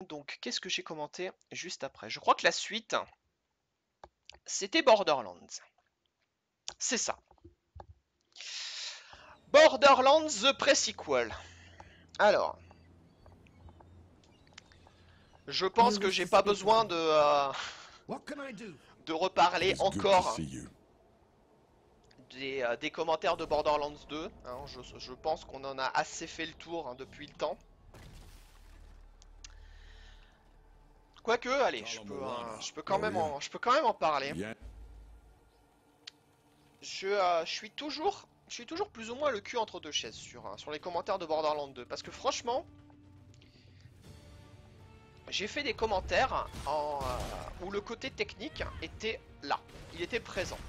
Donc qu'est-ce que j'ai commenté juste après? Je crois que la suite, c'était Borderlands. C'est ça. Borderlands The Pre-Sequel. Alors, je pense que j'ai pas besoin de reparler encore des commentaires de Borderlands 2. Hein. Je pense qu'on en a assez fait le tour, hein, depuis le temps. Quoique, allez, je peux quand même en parler. Je suis toujours plus ou moins le cul entre deux chaises sur les commentaires de Borderlands 2. Parce que franchement, j'ai fait des commentaires où le côté technique était là. Il était présent.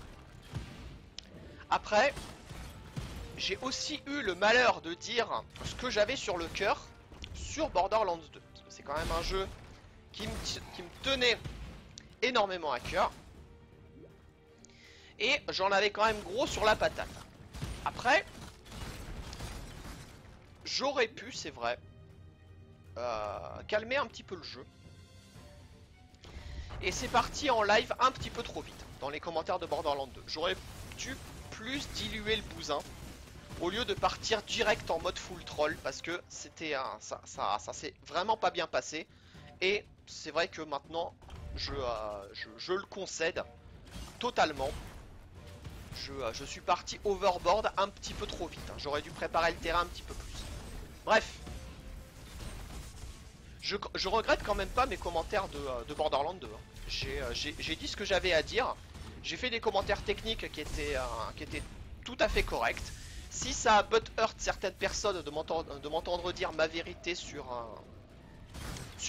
Après, j'ai aussi eu le malheur de dire ce que j'avais sur le cœur sur Borderlands 2. Parce que c'est quand même un jeu qui me tenait énormément à cœur. Et j'en avais quand même gros sur la patate. Après, j'aurais pu, c'est vrai, calmer un petit peu le jeu. Et c'est parti en live un petit peu trop vite dans les commentaires de Borderlands 2. J'aurais dû plus diluer le bousin au lieu de partir direct en mode full troll, parce que c'était ça s'est vraiment pas bien passé. Et c'est vrai que maintenant je le concède totalement. Je suis parti overboard un petit peu trop vite, hein. J'aurais dû préparer le terrain un petit peu plus. Bref, je regrette quand même pas mes commentaires de Borderlands 2, hein. J'ai dit ce que j'avais à dire. J'ai fait des commentaires techniques qui étaient tout à fait corrects. Si ça a but-hurt certaines personnes de m'entendre dire ma vérité sur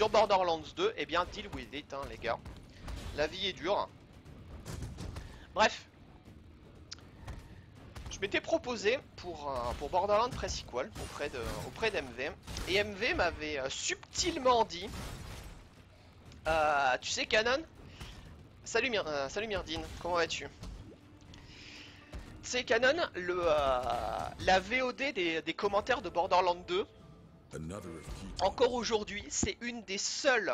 Borderlands 2, eh bien deal with it, hein, les gars. La vie est dure. Bref. Je m'étais proposé pour Borderlands Pre-Sequel auprès d'MV. Et MV m'avait subtilement dit, tu sais Canon, salut Myrdine, comment vas-tu? Tu sais Canon, la VOD des commentaires de Borderlands 2, encore aujourd'hui, c'est une des seules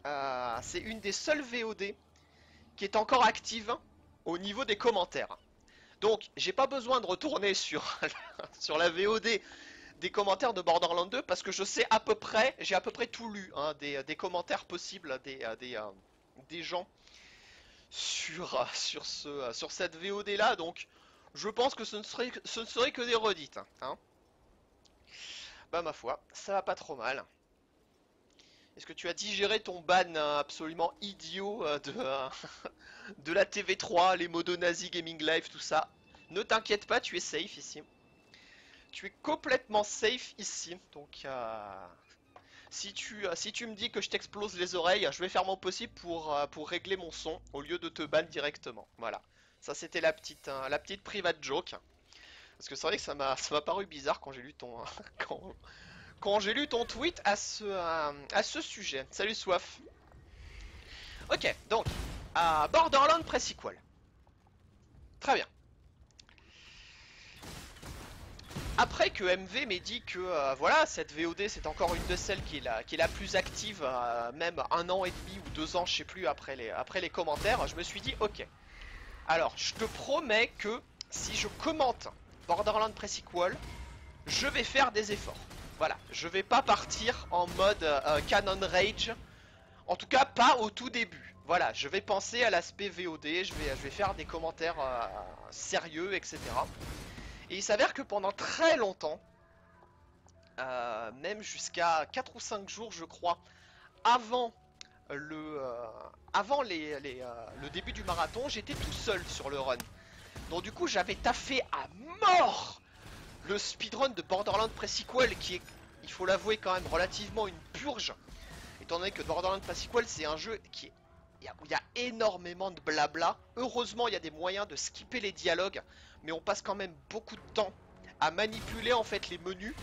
VOD qui est encore active au niveau des commentaires. Donc, j'ai pas besoin de retourner sur la VOD des commentaires de Borderlands 2 parce que je sais à peu près, j'ai à peu près tout lu, hein, des commentaires possibles des gens sur cette VOD là. Donc, je pense que ce ne serait que des redites, hein. Bah ma foi, ça va pas trop mal. Est-ce que tu as digéré ton ban absolument idiot de la TV3, les modos nazis, Gaming Live, tout ça? Ne t'inquiète pas, tu es safe ici. Tu es complètement safe ici. Donc, si tu me dis que je t'explose les oreilles, je vais faire mon possible pour régler mon son au lieu de te ban directement. Voilà. Ça, c'était la petite private joke. Parce que c'est vrai que ça m'a paru bizarre quand j'ai lu quand j'ai lu ton tweet à ce sujet. Salut Soif. Ok, donc, Borderlands Pre-Sequel. Très bien. Après que MV m'ait dit que voilà, cette VOD c'est encore une de celles qui est la plus active, même 1 an et demi ou 2 ans, je sais plus, après les commentaires, je me suis dit ok. Alors, je te promets que si je commente Borderlands Pre-Sequel, je vais faire des efforts. Voilà, je vais pas partir en mode Canon Rage, en tout cas pas au tout début. Voilà, je vais penser à l'aspect VOD, je vais faire des commentaires sérieux, etc. Et il s'avère que pendant très longtemps, même jusqu'à 4 ou 5 jours je crois, avant le début du marathon, j'étais tout seul sur le run. Donc du coup j'avais taffé à mort le speedrun de Borderlands Pre-Sequel qui est, il faut l'avouer, quand même relativement une purge. Étant donné que Borderlands Pre-Sequel c'est un jeu où il y a énormément de blabla. Heureusement il y a des moyens de skipper les dialogues, mais on passe quand même beaucoup de temps à manipuler en fait les menus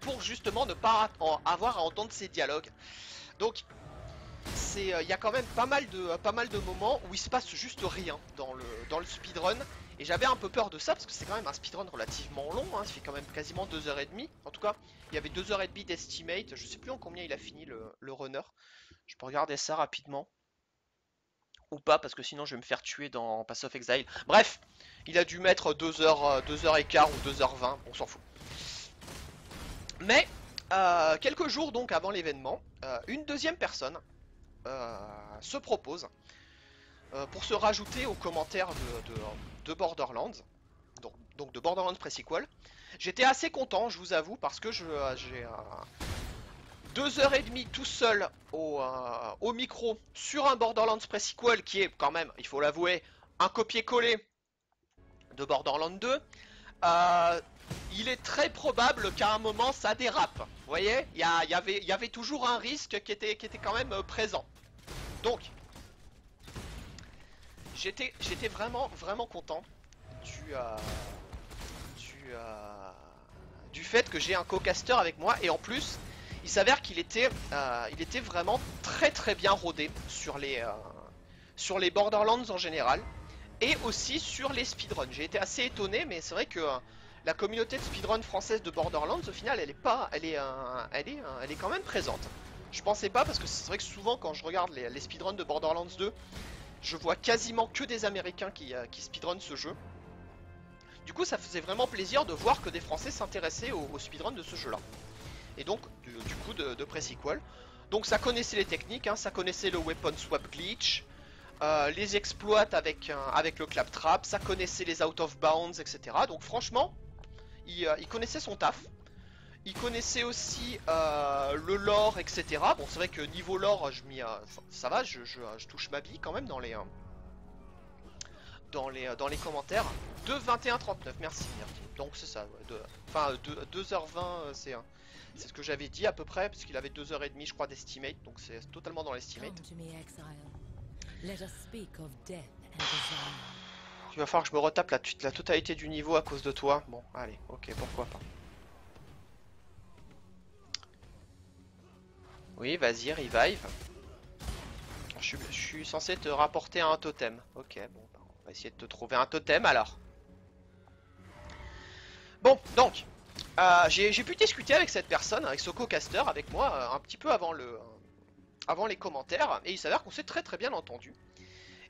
pour justement ne pas avoir à entendre ces dialogues. Donc il y a quand même pas mal de moments où il se passe juste rien dans le speedrun. Et j'avais un peu peur de ça parce que c'est quand même un speedrun relativement long, hein, ça fait quand même quasiment 2h30. En tout cas, il y avait 2h30 d'estimate, je sais plus en combien il a fini le runner. Je peux regarder ça rapidement. Ou pas, parce que sinon je vais me faire tuer dans Pass of Exile. Bref, il a dû mettre 2h, 2h15 ou 2h20, on s'en fout. Mais, quelques jours donc avant l'événement, une deuxième personne se propose pour se rajouter aux commentaires de Borderlands, donc de Borderlands Pre-Sequel. J'étais assez content, je vous avoue, parce que j'ai 2h30 tout seul au micro sur un Borderlands Pre-Sequel qui est quand même, il faut l'avouer, un copier-coller de Borderlands 2. Euh, il est très probable qu'à un moment ça dérape. Vous voyez, il y avait toujours un risque qui était quand même présent. Donc, j'étais vraiment content du, euh, du fait que j'ai un co-caster avec moi. Et en plus, il s'avère il était vraiment très bien rodé sur les Borderlands en général. Et aussi sur les speedruns. J'ai été assez étonné, mais c'est vrai que la communauté de speedrun française de Borderlands, au final, elle est pas, elle est quand même présente. Je pensais pas parce que c'est vrai que souvent quand je regarde les speedruns de Borderlands 2, je vois quasiment que des Américains qui speedrun ce jeu. Du coup, ça faisait vraiment plaisir de voir que des Français s'intéressaient au speedrun de ce jeu-là. Et donc, du coup, de Pre-Sequel. Donc, ça connaissait les techniques, hein, ça connaissait le weapon swap glitch, les exploits avec le claptrap, ça connaissait les out of bounds, etc. Donc, franchement, il connaissait son taf. Il connaissait aussi le lore, etc. Bon, c'est vrai que niveau lore, ça va, je touche ma bille quand même dans les commentaires. 2:21:39, merci. Donc c'est ça, ouais, enfin 2h20, c'est ce que j'avais dit à peu près, parce qu'il avait 2h30 je crois d'estimate, donc c'est totalement dans l'estimate. Il va falloir que je me retape la totalité du niveau à cause de toi. Bon, allez, ok, pourquoi pas. Oui, vas-y, revive. Je suis censé te rapporter un totem. Ok, bon, bah, on va essayer de te trouver un totem alors. Bon, donc, j'ai pu discuter avec cette personne, avec ce co-caster, avec moi, un petit peu avant les commentaires, et il s'avère qu'on s'est très bien entendu.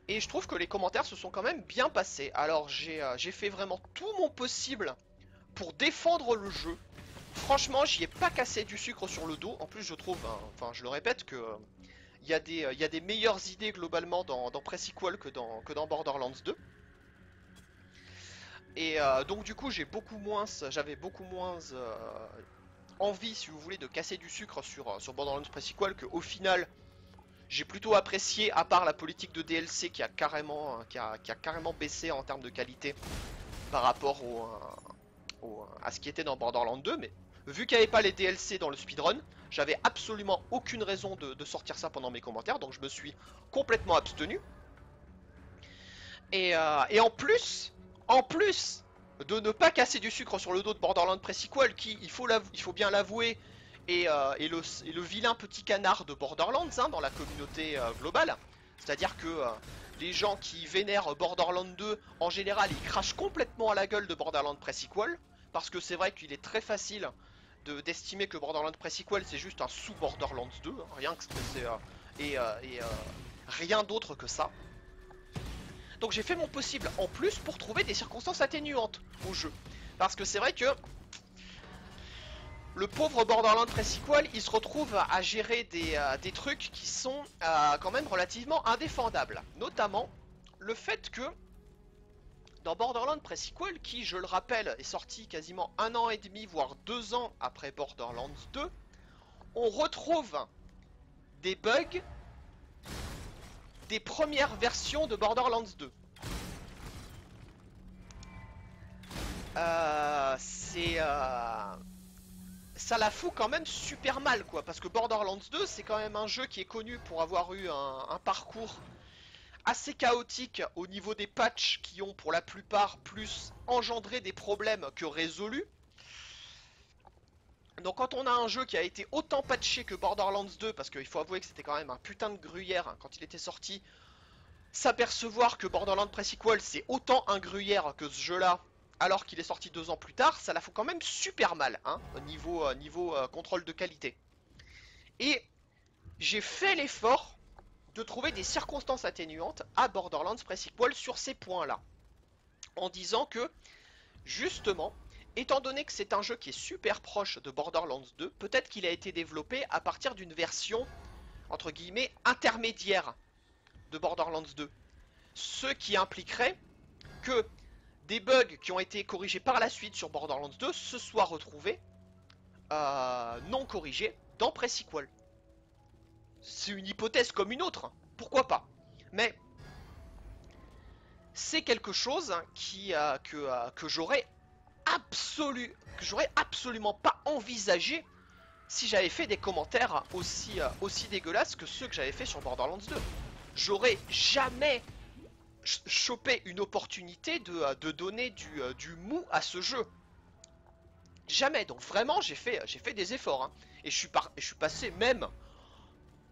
Et je trouve que les commentaires se sont quand même bien passés. Alors j'ai fait vraiment tout mon possible pour défendre le jeu. Franchement, j'y ai pas cassé du sucre sur le dos. En plus, je trouve, hein, enfin je le répète, que il y a des meilleures idées globalement dans Pre-Sequel que dans Borderlands 2. Et donc du coup, j'avais beaucoup moins envie, si vous voulez, de casser du sucre sur Borderlands Pre-Sequel, que au final, j'ai plutôt apprécié, à part la politique de DLC qui a carrément baissé en termes de qualité par rapport à ce qui était dans Borderlands 2, mais vu qu'il n'y avait pas les DLC dans le speedrun, j'avais absolument aucune raison de sortir ça pendant mes commentaires, donc je me suis complètement abstenu. Et en plus de ne pas casser du sucre sur le dos de Borderlands Pre-Sequel, qui, il faut bien l'avouer, est le vilain petit canard de Borderlands, hein, dans la communauté globale. C'est-à-dire que les gens qui vénèrent Borderlands 2, en général, ils crachent complètement à la gueule de Borderlands Pre-Sequel, parce que c'est vrai qu'il est très facile d'estimer que Borderlands Pre-Sequel c'est juste un sous-Borderlands 2, hein, rien que c'est rien d'autre que ça. Donc j'ai fait mon possible en plus pour trouver des circonstances atténuantes au jeu. Parce que c'est vrai que le pauvre Borderlands Pre-Sequel, il se retrouve à gérer des trucs qui sont quand même relativement indéfendables. Notamment le fait que dans Borderlands Pre-Sequel, qui je le rappelle est sorti quasiment 1 an et demi, voire 2 ans après Borderlands 2, on retrouve des bugs des premières versions de Borderlands 2. Ça la fout quand même super mal, quoi, parce que Borderlands 2 c'est quand même un jeu qui est connu pour avoir eu un parcours assez chaotique au niveau des patchs qui ont pour la plupart plus engendré des problèmes que résolu. Donc quand on a un jeu qui a été autant patché que Borderlands 2, parce qu'il faut avouer que c'était quand même un putain de gruyère, hein, quand il était sorti, s'apercevoir que Borderlands Pre-Sequel c'est autant un gruyère que ce jeu-là, alors qu'il est sorti 2 ans plus tard, ça la fout quand même super mal, hein, au niveau contrôle de qualité. Et j'ai fait l'effort de trouver des circonstances atténuantes à Borderlands Pre-Sequel sur ces points-là, en disant que, justement, étant donné que c'est un jeu qui est super proche de Borderlands 2, peut-être qu'il a été développé à partir d'une version, entre guillemets, intermédiaire de Borderlands 2. Ce qui impliquerait que des bugs qui ont été corrigés par la suite sur Borderlands 2 se soient retrouvés non corrigés dans Pre-Sequel. C'est une hypothèse comme une autre, pourquoi pas. Mais c'est quelque chose que j'aurais absolument pas envisagé si j'avais fait des commentaires aussi dégueulasses que ceux que j'avais fait sur Borderlands 2. J'aurais jamais chopé une opportunité de donner du mou à ce jeu. Jamais. Donc vraiment, j'ai fait des efforts. Hein. Et je suis passé même...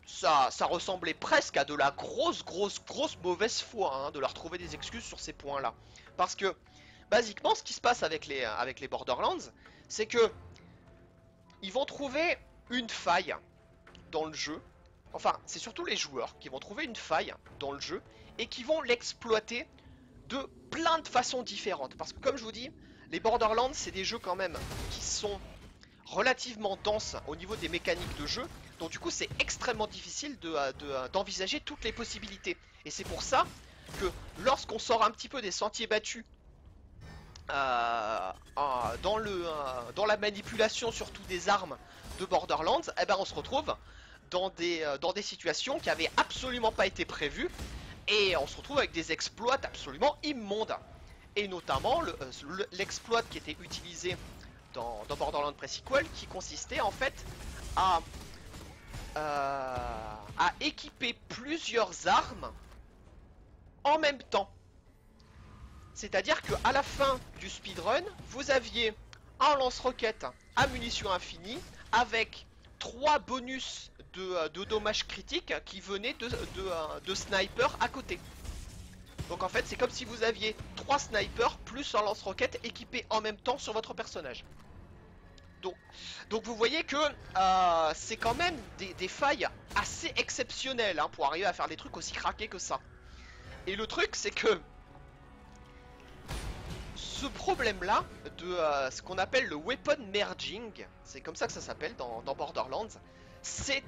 Ça ressemblait presque à de la grosse mauvaise foi, hein, de leur trouver des excuses sur ces points-là. Parce que, basiquement, ce qui se passe avec les Borderlands, c'est que ils vont trouver une faille dans le jeu. Enfin, c'est surtout les joueurs qui vont trouver une faille dans le jeu et qui vont l'exploiter de plein de façons différentes. Parce que, comme je vous dis, les Borderlands, c'est des jeux quand même qui sont relativement denses au niveau des mécaniques de jeu. Donc du coup c'est extrêmement difficile d'envisager toutes les possibilités. Et c'est pour ça que lorsqu'on sort un petit peu des sentiers battus dans la manipulation surtout des armes de Borderlands, eh ben on se retrouve dans des situations qui avaient absolument pas été prévues. Et on se retrouve avec des exploits absolument immondes. Et notamment l'exploit qui était utilisé dans Borderlands Pre-Sequel, qui consistait en fait à équiper plusieurs armes en même temps. C'est-à-dire qu'à la fin du speedrun, vous aviez un lance-roquette à munitions infinies avec 3 bonus de dommages critiques qui venaient de snipers à côté. Donc en fait, c'est comme si vous aviez 3 snipers plus un lance-roquette équipé en même temps sur votre personnage. Donc vous voyez que c'est quand même des failles assez exceptionnelles, hein, pour arriver à faire des trucs aussi craqués que ça. Et le truc c'est que ce problème là de ce qu'on appelle le weapon merging, c'est comme ça que ça s'appelle dans Borderlands, c'est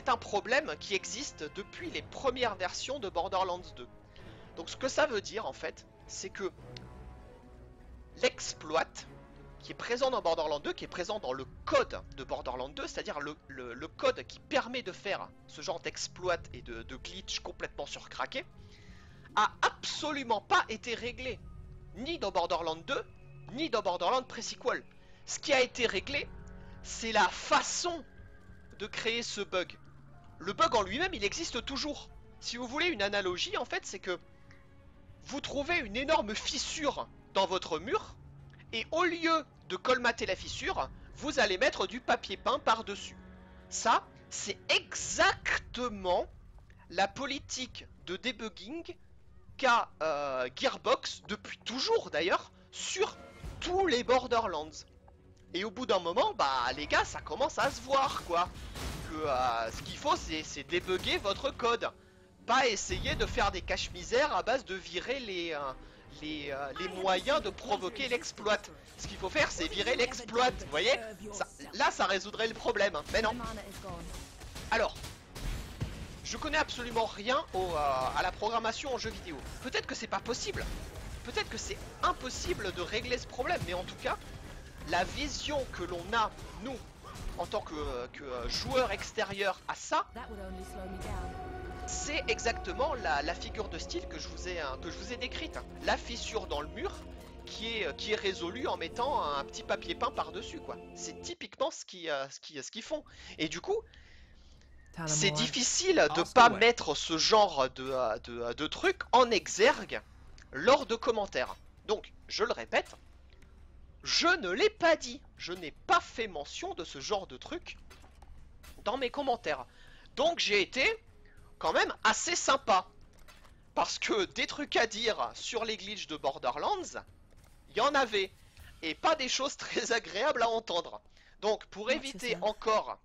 un problème qui existe depuis les premières versions de Borderlands 2. Donc ce que ça veut dire en fait, c'est que l'exploit qui est présent dans Borderlands 2, qui est présent dans le code de Borderlands 2, c'est-à-dire le code qui permet de faire ce genre d'exploit et de glitch complètement surcraqué, a absolument pas été réglé, ni dans Borderlands 2, ni dans Borderlands Pre-Sequel. Ce qui a été réglé, c'est la façon de créer ce bug. Le bug en lui-même, il existe toujours. Si vous voulez une analogie, en fait, c'est que vous trouvez une énorme fissure dans votre mur, et au lieu de colmater la fissure, vous allez mettre du papier peint par-dessus. Ça, c'est exactement la politique de debugging qu'a Gearbox, depuis toujours d'ailleurs, sur tous les Borderlands. Et au bout d'un moment, bah les gars, ça commence à se voir quoi. Que ce qu'il faut, c'est débugger votre code. Pas essayer de faire des caches-misères à base de virer les moyens de provoquer l'exploit. Ce qu'il faut faire, c'est virer l'exploit, vous voyez ça, là, ça résoudrait le problème, mais non. Alors, je connais absolument rien à la programmation en jeu vidéo. Peut-être que c'est pas possible. Peut-être que c'est impossible de régler ce problème, mais en tout cas, la vision que l'on a, nous, en tant que joueur extérieur à ça, c'est exactement la figure de style que je vous ai décrite. La fissure dans le mur qui est résolue en mettant un petit papier peint par-dessus, quoi. C'est typiquement ce qu'ils font. Et du coup, c'est difficile de pas mettre ce genre de truc en exergue lors de commentaires. Donc, je le répète, je ne l'ai pas dit. Je n'ai pas fait mention de ce genre de truc dans mes commentaires. Donc j'ai été quand même assez sympa. Parce que des trucs à dire sur les glitches de Borderlands, il y en avait. Et pas des choses très agréables à entendre. Donc pour Watch éviter yourself. encore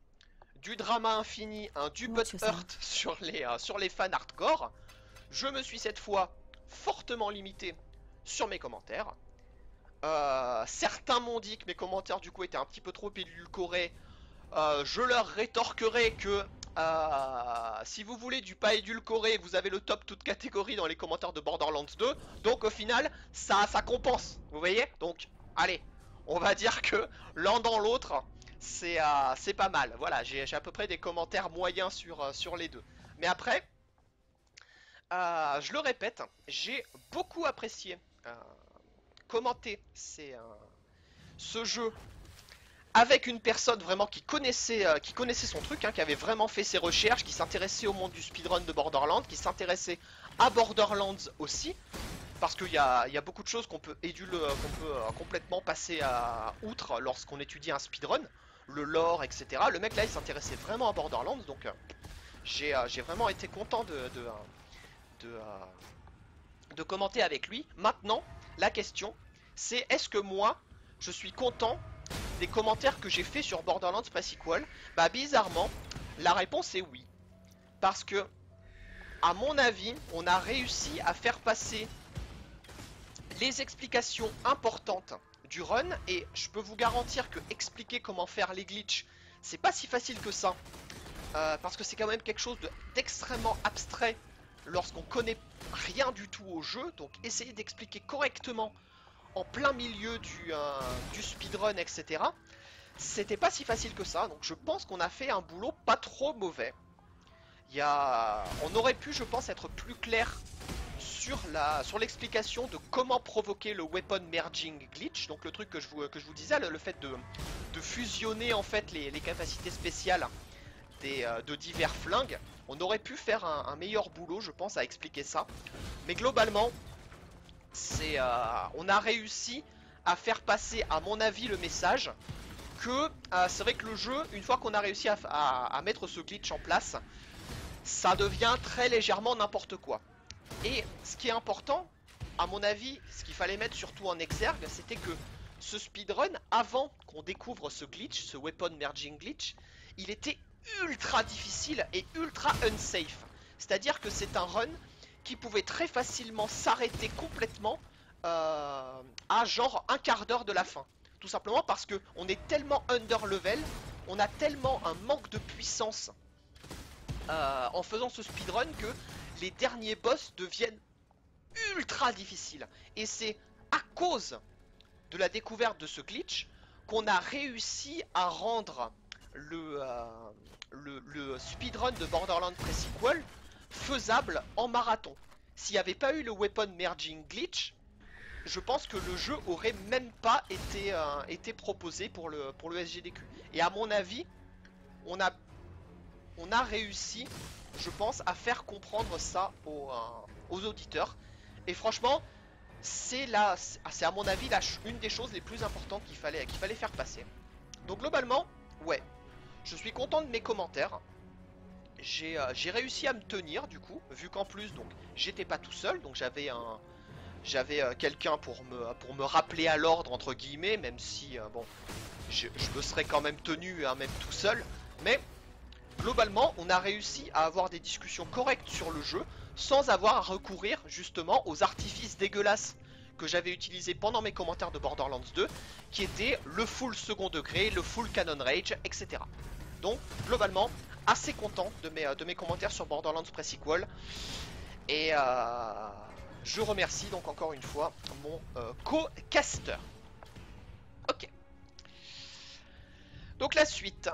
du drama infini, du Watch yourself. butthurt sur les fans hardcore, je me suis cette fois fortement limité sur mes commentaires. Certains m'ont dit que mes commentaires du coup étaient un petit peu trop édulcorés. Je leur rétorquerai que si vous voulez du pas édulcoré, vous avez le top toute catégorie dans les commentaires de Borderlands 2. Donc au final, ça compense. Vous voyez? Donc, allez, on va dire que l'un dans l'autre, c'est pas mal. Voilà, j'ai à peu près des commentaires moyens sur les deux. Mais après, je le répète, j'ai beaucoup apprécié commenter ce jeu avec une personne vraiment qui connaissait son truc, hein, qui avait vraiment fait ses recherches, qui s'intéressait au monde du speedrun de Borderlands, qui s'intéressait à Borderlands aussi, parce qu'il y a beaucoup de choses qu'on peut, complètement passer outre lorsqu'on étudie un speedrun, le lore, etc. Le mec là, il s'intéressait vraiment à Borderlands, donc j'ai vraiment été content de, euh, de commenter avec lui. Maintenant, la question, c'est est-ce que moi, je suis content des commentaires que j'ai fait sur Borderlands Pre-Sequel? Bah bizarrement, la réponse est oui. Parce que, à mon avis, on a réussi à faire passer les explications importantes du run. Et je peux vous garantir que expliquer comment faire les glitches, c'est pas si facile que ça. Parce que c'est quand même quelque chose d'extrêmement abstrait lorsqu'on connaît rien du tout au jeu. Donc essayer d'expliquer correctement en plein milieu du speedrun, etc. C'était pas si facile que ça, donc je pense qu'on a fait un boulot pas trop mauvais. On aurait pu, je pense, être plus clair sur l'explication de comment provoquer le weapon merging glitch, donc le truc que je vous disais, le fait de fusionner en fait les capacités spéciales de divers flingues. On aurait pu faire un meilleur boulot, je pense, à expliquer ça. Mais globalement, on a réussi à faire passer, à mon avis, le message que c'est vrai que le jeu, une fois qu'on a réussi à mettre ce glitch en place, ça devient très légèrement n'importe quoi. Et ce qui est important, à mon avis, ce qu'il fallait mettre surtout en exergue, c'était que ce speedrun, avant qu'on découvre ce glitch, ce weapon merging glitch, il était ultra difficile et ultra unsafe. C'est-à-dire que c'est un run qui pouvait très facilement s'arrêter complètement à genre un quart d'heure de la fin. Tout simplement parce que on est tellement under level, on a tellement un manque de puissance en faisant ce speedrun que les derniers boss deviennent ultra difficiles. Et c'est à cause de la découverte de ce glitch qu'on a réussi à rendre le speedrun de Borderlands Pre-Sequel faisable en marathon. S'il n'y avait pas eu le weapon merging glitch, je pense que le jeu aurait même pas été proposé pour le SGDQ. Et à mon avis, on a, on a réussi, je pense, à faire comprendre ça aux auditeurs. Et franchement, c'est à mon avis une des choses les plus importantes qu'il fallait faire passer. Donc globalement, ouais, je suis content de mes commentaires. J'ai réussi à me tenir du coup, vu qu'en plus donc j'étais pas tout seul, donc j'avais quelqu'un pour me rappeler à l'ordre entre guillemets, même si bon, je me serais quand même tenu hein, même tout seul. Mais globalement, on a réussi à avoir des discussions correctes sur le jeu sans avoir à recourir justement aux artifices dégueulasses que j'avais utilisés pendant mes commentaires de Borderlands 2, qui étaient le full second degré, le full canon rage, etc. Donc globalement, assez content de mes commentaires sur Borderlands Pre-Sequel. Et je remercie donc encore une fois mon co-caster. Ok. Donc la suite.